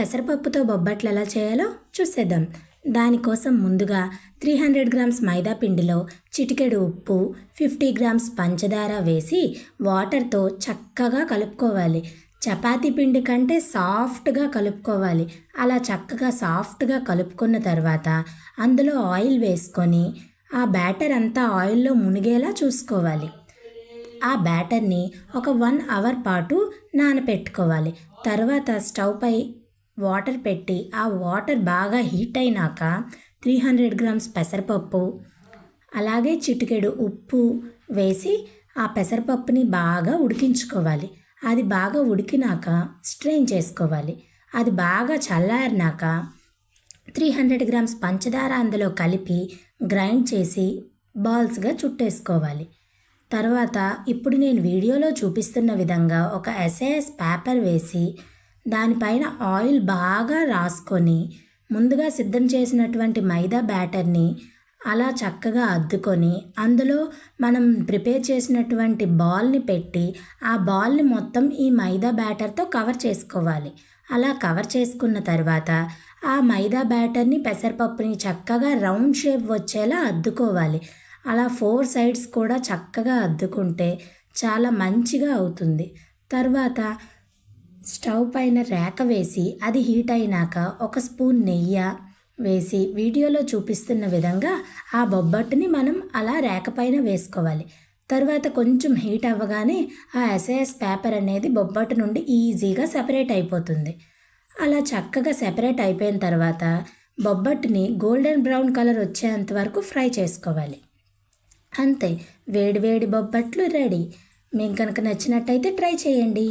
పెసరపప్పుతో బొబ్బట్లు ఎలా చేయాలో చూసేద్దాం. దానికోసం ముందుగా 300 గ్రామ్స్ మైదా పిండిలో చిటికెడు ఉప్పు, 50 గ్రామ్స్ పంచదార వేసి వాటర్తో చక్కగా కలుపుకోవాలి. చపాతీ పిండి కంటే సాఫ్ట్గా కలుపుకోవాలి. అలా చక్కగా సాఫ్ట్గా కలుపుకున్న తర్వాత అందులో ఆయిల్ వేసుకొని ఆ బ్యాటర్ అంతా ఆయిల్లో మునిగేలా చూసుకోవాలి. ఆ బ్యాటర్ని ఒక 1 అవర్ పాటు నానపెట్టుకోవాలి. తర్వాత స్టవ్ పై వాటర్ పెట్టి ఆ వాటర్ బాగా హీట్ అయినాక 300 గ్రామ్స్ పెసరపప్పు అలాగే చిటికెడు ఉప్పు వేసి ఆ పెసరపప్పుని బాగా ఉడికించుకోవాలి. అది బాగా ఉడికినాక స్ట్రెయిన్ చేసుకోవాలి. అది బాగా చల్లారినాక 300 గ్రామ్స్ పంచదార అందులో కలిపి గ్రైండ్ చేసి బాల్స్గా చుట్టేసుకోవాలి. తర్వాత ఇప్పుడు నేను వీడియోలో చూపిస్తున్న విధంగా ఒక SAS పేపర్ వేసి దానిపైన ఆయిల్ బాగా రాసుకొని ముందుగా సిద్ధం చేసినటువంటి మైదా బ్యాటర్ని అలా చక్కగా అద్దుకొని అందులో మనం ప్రిపేర్ చేసినటువంటి బాల్ని పెట్టి ఆ బాల్ని మొత్తం ఈ మైదా బ్యాటర్తో కవర్ చేసుకోవాలి. అలా కవర్ చేసుకున్న తర్వాత ఆ మైదా బ్యాటర్ని పెసరపప్పుని చక్కగా రౌండ్ షేప్ వచ్చేలా అద్దుకోవాలి. అలా 4 సైడ్స్ కూడా చక్కగా అద్దుకుంటే చాలా మంచిగా అవుతుంది. తర్వాత స్టవ్ పైన రేక వేసి అది హీట్ అయినాక ఒక స్పూన్ నెయ్యి వేసి వీడియోలో చూపిస్తున్న విధంగా ఆ బొబ్బట్టుని మనం అలా రేక పైన వేసుకోవాలి. తర్వాత కొంచెం హీట్ అవ్వగానే ఆ SAS పేపర్ అనేది బొబ్బట్టు నుండి ఈజీగా సెపరేట్ అయిపోతుంది. అలా చక్కగా సెపరేట్ అయిపోయిన తర్వాత బొబ్బట్టుని గోల్డెన్ బ్రౌన్ కలర్ వచ్చేంత వరకు ఫ్రై చేసుకోవాలి. అంతే, వేడి వేడి బొబ్బట్లు రెడీ. మీకు కనుక నచ్చినట్టయితే ట్రై చేయండి.